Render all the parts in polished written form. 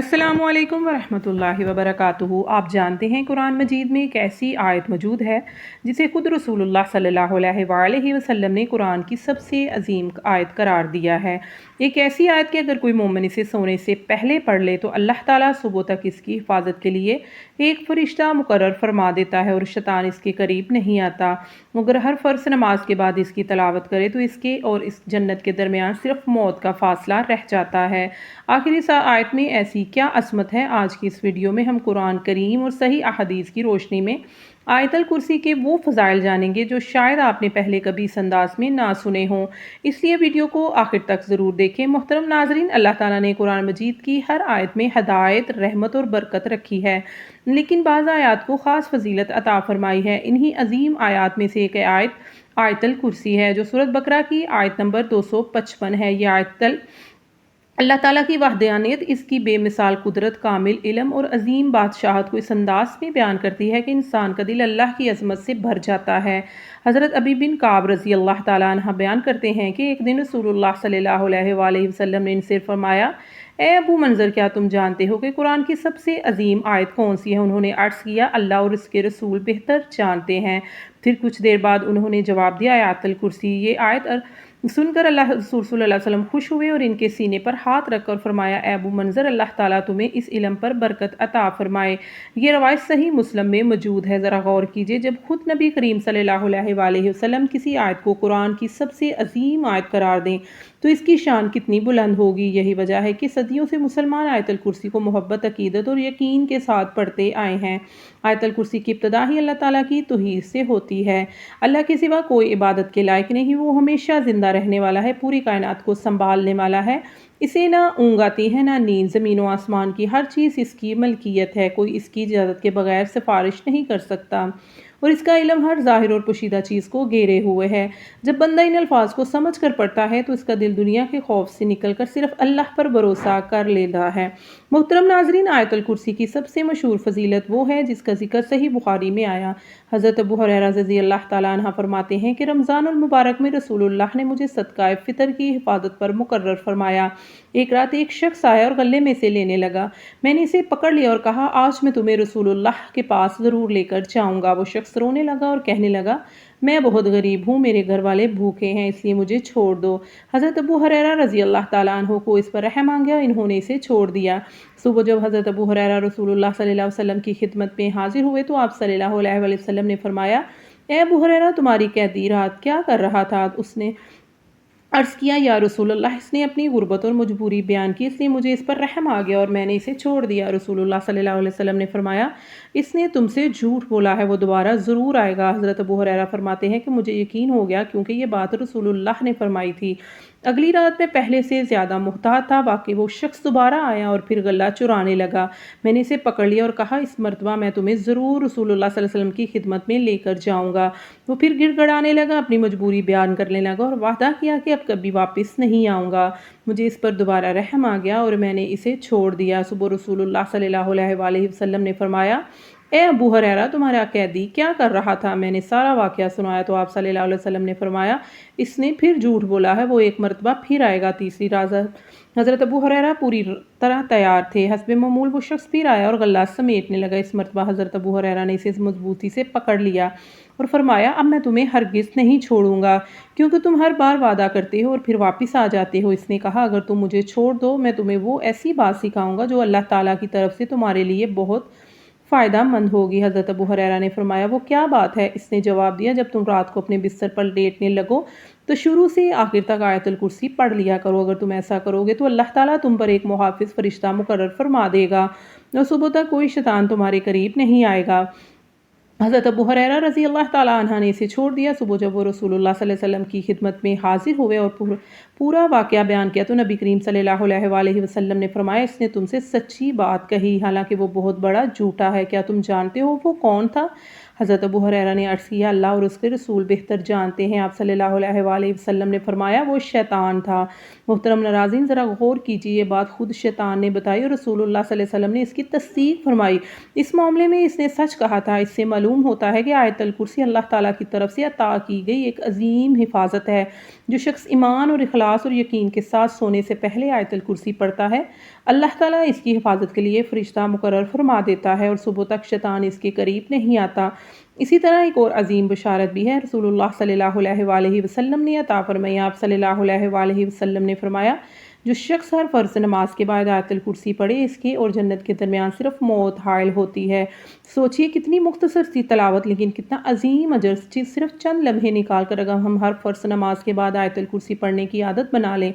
السلام علیکم ورحمۃ اللہ وبرکاتہ۔ آپ جانتے ہیں قرآن مجید میں ایک ایسی آیت موجود ہے جسے خود رسول اللہ صلی اللہ علیہ وآلہ وسلم نے قرآن کی سب سے عظیم آیت قرار دیا ہے۔ ایک ایسی آیت کہ اگر کوئی مومن اسے سونے سے پہلے پڑھ لے تو اللہ تعالیٰ صبح تک اس کی حفاظت کے لیے ایک فرشتہ مقرر فرما دیتا ہے اور شیطان اس کے قریب نہیں آتا۔ مگر ہر فرض نماز کے بعد اس کی تلاوت کرے تو اس کے اور اس جنت کے درمیان صرف موت کا فاصلہ رہ جاتا ہے۔ آخر اس آیت میں ایسی کیا عظمت ہے؟ آج کی اس ویڈیو میں ہم قرآن کریم اور صحیح احادیث کی روشنی میں آیت الکرسی کے وہ فضائل جانیں گے جو شاید آپ نے پہلے کبھی اس انداز میں نہ سنے ہوں، اس لیے ویڈیو کو آخر تک ضرور دیکھیں۔ محترم ناظرین، اللہ تعالیٰ نے قرآن مجید کی ہر آیت میں ہدایت، رحمت اور برکت رکھی ہے، لیکن بعض آیات کو خاص فضیلت عطا فرمائی ہے۔ انہی عظیم آیات میں سے ایک آیت الکرسی ہے جو سورۃ بقرہ کی آیت نمبر 255 ہے۔ یہ آیت اللہ تعالیٰ کی وحدانیت، اس کی بے مثال قدرت، کامل علم اور عظیم بادشاہت کو اس انداز میں بیان کرتی ہے کہ انسان کا دل اللہ کی عظمت سے بھر جاتا ہے۔ حضرت ابی بن کعب رضی اللہ تعالیٰ عنہ بیان کرتے ہیں کہ ایک دن رسول اللہ صلی اللہ علیہ وآلہ وسلم نے ان سے فرمایا، اے ابو منظر، کیا تم جانتے ہو کہ قرآن کی سب سے عظیم آیت کون سی ہے؟ انہوں نے عرض کیا، اللہ اور اس کے رسول بہتر جانتے ہیں۔ پھر کچھ دیر بعد انہوں نے جواب دیا، آیت الکرسی۔ یہ آیت سن کر اللہ رسول صلی اللہ علیہ وسلم خوش ہوئے اور ان کے سینے پر ہاتھ رکھ کر فرمایا، اے ابو منظر، اللہ تعالیٰ تمہیں اس علم پر برکت عطا فرمائے۔ یہ روایت صحیح مسلم میں موجود ہے۔ ذرا غور کیجئے، جب خود نبی کریم صلی اللہ علیہ وآلہ وسلم کسی آیت کو قرآن کی سب سے عظیم آیت قرار دیں تو اس کی شان کتنی بلند ہوگی۔ یہی وجہ ہے کہ صدیوں سے مسلمان آیت الکرسی کو محبت، عقیدت اور یقین کے ساتھ پڑھتے آئے ہیں۔ آیت الکرسی کی ابتدا ہی اللہ تعالیٰ کی توحید سے ہوتی ہے۔ اللہ کے سوا کوئی عبادت کے لائق نہیں، وہ ہمیشہ زندہ رہنے والا ہے، پوری کائنات کو سنبھالنے والا ہے، اسے نہ اونگ آتی ہے نہ نیند، زمین و آسمان کی ہر چیز اس کی ملکیت ہے، کوئی اس کی اجازت کے بغیر سفارش نہیں کر سکتا اور اس کا علم ہر ظاہر اور پوشیدہ چیز کو گھیرے ہوئے ہے۔ جب بندہ ان الفاظ کو سمجھ کر پڑھتا ہے تو اس کا دل دنیا کے خوف سے نکل کر صرف اللہ پر بھروسہ کر لیتا ہے۔ محترم ناظرین، آیت الکرسی کی سب سے مشہور فضیلت وہ ہے جس کا ذکر صحیح بخاری میں آیا۔ حضرت ابو ہریرہ رضی اللہ تعالیٰ عنہ فرماتے ہیں کہ رمضان المبارک میں رسول اللہ نے مجھے صدقہ فطر کی حفاظت پر مقرر فرمایا۔ ایک رات ایک شخص آیا اور غلے میں سے لینے لگا۔ میں نے اسے پکڑ لیا اور کہا، آج میں تمہیں رسول اللہ کے پاس ضرور لے کر جاؤں گا۔ وہ شخص رونے لگا اور کہنے لگا، میں بہت غریب ہوں، میرے گھر والے بھوکے ہیں، اس لیے مجھے چھوڑ دو۔ حضرت ابو ہریرہ رضی اللہ تعالیٰ عنہ کو اس پر رحم آ گیا، انہوں نے اسے چھوڑ دیا۔ صبح جب حضرت ابو ہریرہ رسول اللہ صلی اللہ علیہ وسلم کی خدمت میں حاضر ہوئے تو آپ صلی اللہ علیہ وسلم نے فرمایا، اے ابو ہریرہ، تمہاری قیدی رات کیا کر رہا تھا؟ اس نے عرض کیا، یا رسول اللہ، اس نے اپنی غربت اور مجبوری بیان کی، اس لیے مجھے اس پر رحم آ گیا اور میں نے اسے چھوڑ دیا۔ رسول اللہ صلی اللہ علیہ وسلم نے فرمایا، اس نے تم سے جھوٹ بولا ہے، وہ دوبارہ ضرور آئے گا۔ حضرت ابو ہریرہ فرماتے ہیں کہ مجھے یقین ہو گیا کیونکہ یہ بات رسول اللہ نے فرمائی تھی۔ اگلی رات میں پہلے سے زیادہ محتاط تھا، واقعی وہ شخص دوبارہ آیا اور پھر غلہ چرانے لگا۔ میں نے اسے پکڑ لیا اور کہا، اس مرتبہ میں تمہیں ضرور رسول اللہ صلی اللہ علیہ وسلم کی خدمت میں لے کر جاؤں گا۔ وہ پھر گڑ گڑانے لگا، اپنی مجبوری بیان کرنے لگا اور وعدہ کیا کہ اب کبھی واپس نہیں آؤں گا۔ مجھے اس پر دوبارہ رحم آ گیا اور میں نے اسے چھوڑ دیا۔ صبح رسول اللہ صلی اللہ علیہ وآلہ وسلم نے فرمایا، اے ابو ہریرہ، تمہارا قیدی کیا کر رہا تھا؟ میں نے سارا واقعہ سنایا تو آپ صلی اللہ علیہ وسلم نے فرمایا، اس نے پھر جھوٹ بولا ہے، وہ ایک مرتبہ پھر آئے گا۔ تیسری رات حضرت ابو ہریرہ پوری طرح تیار تھے۔ حسب معمول وہ شخص پھر آیا اور غلہ سمیٹنے لگا۔ اس مرتبہ حضرت ابو ہریرہ نے اسے مضبوطی سے پکڑ لیا اور فرمایا، اب میں تمہیں ہرگز نہیں چھوڑوں گا کیونکہ تم ہر بار وعدہ کرتے ہو اور پھر واپس آ جاتے ہو۔ اس نے کہا، اگر تم مجھے چھوڑ دو میں تمہیں وہ ایسی بات سکھاؤں گا جو اللہ تعالیٰ کی طرف سے تمہارے لیے بہت فائدہ مند ہوگی۔ حضرت ابو ہریرہ نے فرمایا، وہ کیا بات ہے؟ اس نے جواب دیا، جب تم رات کو اپنے بستر پر لیٹنے لگو تو شروع سے آخر تک آیت الکرسی پڑھ لیا کرو، اگر تم ایسا کرو گے تو اللہ تعالیٰ تم پر ایک محافظ فرشتہ مقرر فرما دے گا اور صبح تک کوئی شیطان تمہارے قریب نہیں آئے گا۔ حضرت ابو ہریرہ رضی اللہ تعالیٰ عنہ نے اسے چھوڑ دیا۔ صبح جب وہ رسول اللہ صلی اللہ علیہ وسلم کی خدمت میں حاضر ہوئے اور پورا واقعہ بیان کیا تو نبی کریم صلی اللہ علیہ وآلہ وسلم نے فرمایا، اس نے تم سے سچی بات کہی، حالانکہ وہ بہت بڑا جھوٹا ہے، کیا تم جانتے ہو وہ کون تھا؟ حضرت ابو ہریرہ نے عرض کیا اللہ اور اس کے رسول بہتر جانتے ہیں۔ آپ صلی اللہ علیہ وآلہ وسلم نے فرمایا وہ شیطان تھا۔ محترم ناظرین، ذرا غور کیجیے، یہ بات خود شیطان نے بتائی اور رسول اللہ صلی اللہ علیہ وسلم نے اس کی تصدیق فرمائی۔ اس معاملے میں اس نے سچ کہا تھا۔ اس سے معلوم ہوتا ہے کہ آیت الکرسی اللہ تعالیٰ کی طرف سے عطا کی گئی ایک عظیم حفاظت ہے۔ جو شخص ایمان اور اخلاص اور یقین کے ساتھ سونے سے پہلے آیت الکرسی پڑھتا ہے، اللہ تعالیٰ اس کی حفاظت کے لیے فرشتہ مقرر فرما دیتا ہے اور صبح تک شیطان اس کے قریب نہیں آتا۔ اسی طرح ایک اور عظیم بشارت بھی ہے۔ رسول اللہ صلی اللہ علیہ وآلہ وسلم نے عطا فرمائی۔ آپ صلی اللہ علیہ وآلہ وسلم نے فرمایا جو شخص ہر فرض نماز کے بعد آیت الکرسی پڑھے، اس کے اور جنت کے درمیان صرف موت حائل ہوتی ہے۔ سوچئے کتنی مختصر سی تلاوت لیکن کتنا عظیم اجر۔ صرف چند لمحے نکال کر اگر ہم ہر فرض نماز کے بعد آیت الکرسی پڑھنے کی عادت بنا لیں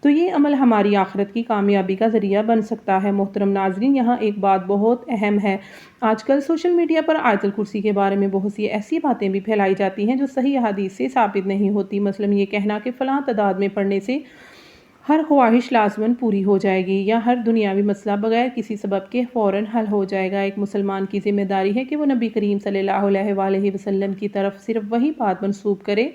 تو یہ عمل ہماری آخرت کی کامیابی کا ذریعہ بن سکتا ہے۔ محترم ناظرین، یہاں ایک بات بہت اہم ہے۔ آج کل سوشل میڈیا پر آیت الکرسی کے بارے میں بہت سی ایسی باتیں بھی پھیلائی جاتی ہیں جو صحیح احادیث سے ثابت نہیں ہوتی۔ مثلاً یہ کہنا کہ فلاں تعداد میں پڑھنے سے ہر خواہش لازماً پوری ہو جائے گی یا ہر دنیاوی مسئلہ بغیر کسی سبب کے فوراً حل ہو جائے گا۔ ایک مسلمان کی ذمہ داری ہے کہ وہ نبی کریم صلی اللہ علیہ وآلہ وسلم کی طرف صرف وہی بات منسوب کرے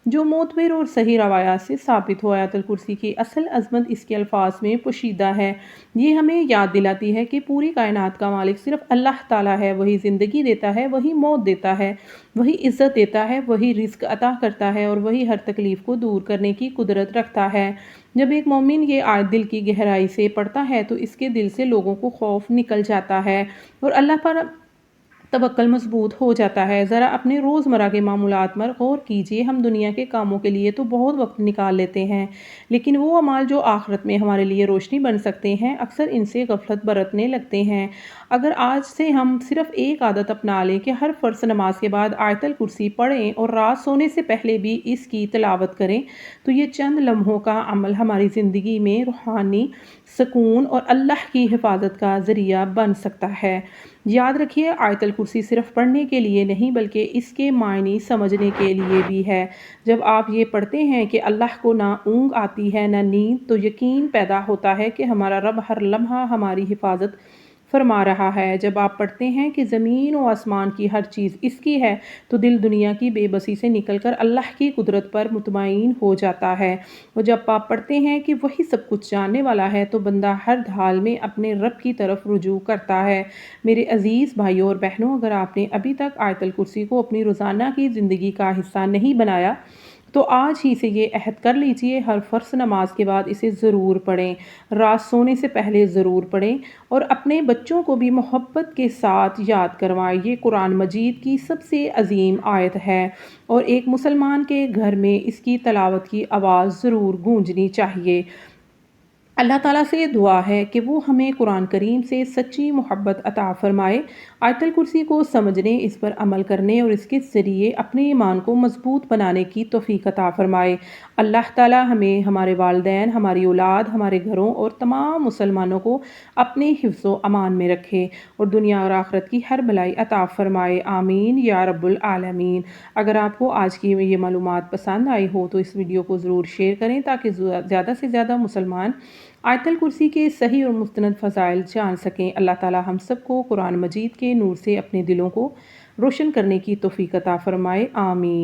جو معتبر اور صحیح روایات سے ثابت ہو۔ آیت الکرسی کی اصل عظمت اس کے الفاظ میں پوشیدہ ہے۔ یہ ہمیں یاد دلاتی ہے کہ پوری کائنات کا مالک صرف اللہ تعالیٰ ہے۔ وہی زندگی دیتا ہے، وہی موت دیتا ہے، وہی عزت دیتا ہے، وہی رزق عطا کرتا ہے اور وہی ہر تکلیف کو دور کرنے کی قدرت رکھتا ہے۔ جب ایک مومن یہ آیت دل کی گہرائی سے پڑھتا ہے تو اس کے دل سے لوگوں کو خوف نکل جاتا ہے اور اللہ پر توکل مضبوط ہو جاتا ہے۔ ذرا اپنے روزمرہ کے معمولات پر غور کیجیے۔ ہم دنیا کے کاموں کے لیے تو بہت وقت نکال لیتے ہیں، لیکن وہ اعمال جو آخرت میں ہمارے لیے روشنی بن سکتے ہیں، اکثر ان سے غفلت برتنے لگتے ہیں۔ اگر آج سے ہم صرف ایک عادت اپنا لیں کہ ہر فرض نماز کے بعد آیت الکرسی پڑھیں اور رات سونے سے پہلے بھی اس کی تلاوت کریں تو یہ چند لمحوں کا عمل ہماری زندگی میں روحانی سکون اور اللہ کی حفاظت کا ذریعہ بن سکتا ہے۔ یاد رکھیے، آیت الکرسی صرف پڑھنے کے لیے نہیں بلکہ اس کے معنی سمجھنے کے لیے بھی ہے۔ جب آپ یہ پڑھتے ہیں کہ اللہ کو نہ اونگ آتی ہے نہ نیند، تو یقین پیدا ہوتا ہے کہ ہمارا رب ہر لمحہ ہماری حفاظت فرما رہا ہے۔ جب آپ پڑھتے ہیں کہ زمین و آسمان کی ہر چیز اس کی ہے تو دل دنیا کی بے بسی سے نکل کر اللہ کی قدرت پر مطمئن ہو جاتا ہے، اور جب آپ پڑھتے ہیں کہ وہی سب کچھ جاننے والا ہے تو بندہ ہر حال میں اپنے رب کی طرف رجوع کرتا ہے۔ میرے عزیز بھائیوں اور بہنوں، اگر آپ نے ابھی تک آیت الکرسی کو اپنی روزانہ کی زندگی کا حصہ نہیں بنایا تو آج ہی سے یہ عہد کر لیجئے، ہر فرض نماز کے بعد اسے ضرور پڑھیں، رات سونے سے پہلے ضرور پڑھیں اور اپنے بچوں کو بھی محبت کے ساتھ یاد کروائیں۔ یہ قرآن مجید کی سب سے عظیم آیت ہے اور ایک مسلمان کے گھر میں اس کی تلاوت کی آواز ضرور گونجنی چاہیے۔ اللہ تعالیٰ سے دعا ہے کہ وہ ہمیں قرآن کریم سے سچی محبت عطا فرمائے، آیت الکرسی کو سمجھنے، اس پر عمل کرنے اور اس کے ذریعے اپنے ایمان کو مضبوط بنانے کی توفیق عطا فرمائے۔ اللہ تعالیٰ ہمیں، ہمارے والدین، ہماری اولاد، ہمارے گھروں اور تمام مسلمانوں کو اپنے حفظ و امان میں رکھے اور دنیا اور آخرت کی ہر بھلائی عطا فرمائے، آمین یا رب العالمین۔ اگر آپ کو آج کی یہ معلومات پسند آئی ہو تو اس ویڈیو کو ضرور شیئر کریں تاکہ زیادہ سے زیادہ مسلمان آیت الکرسی کے صحیح اور مستند فضائل جان سکیں۔ اللہ تعالیٰ ہم سب کو قرآن مجید کے نور سے اپنے دلوں کو روشن کرنے کی توفیق عطا فرمائے، آمین۔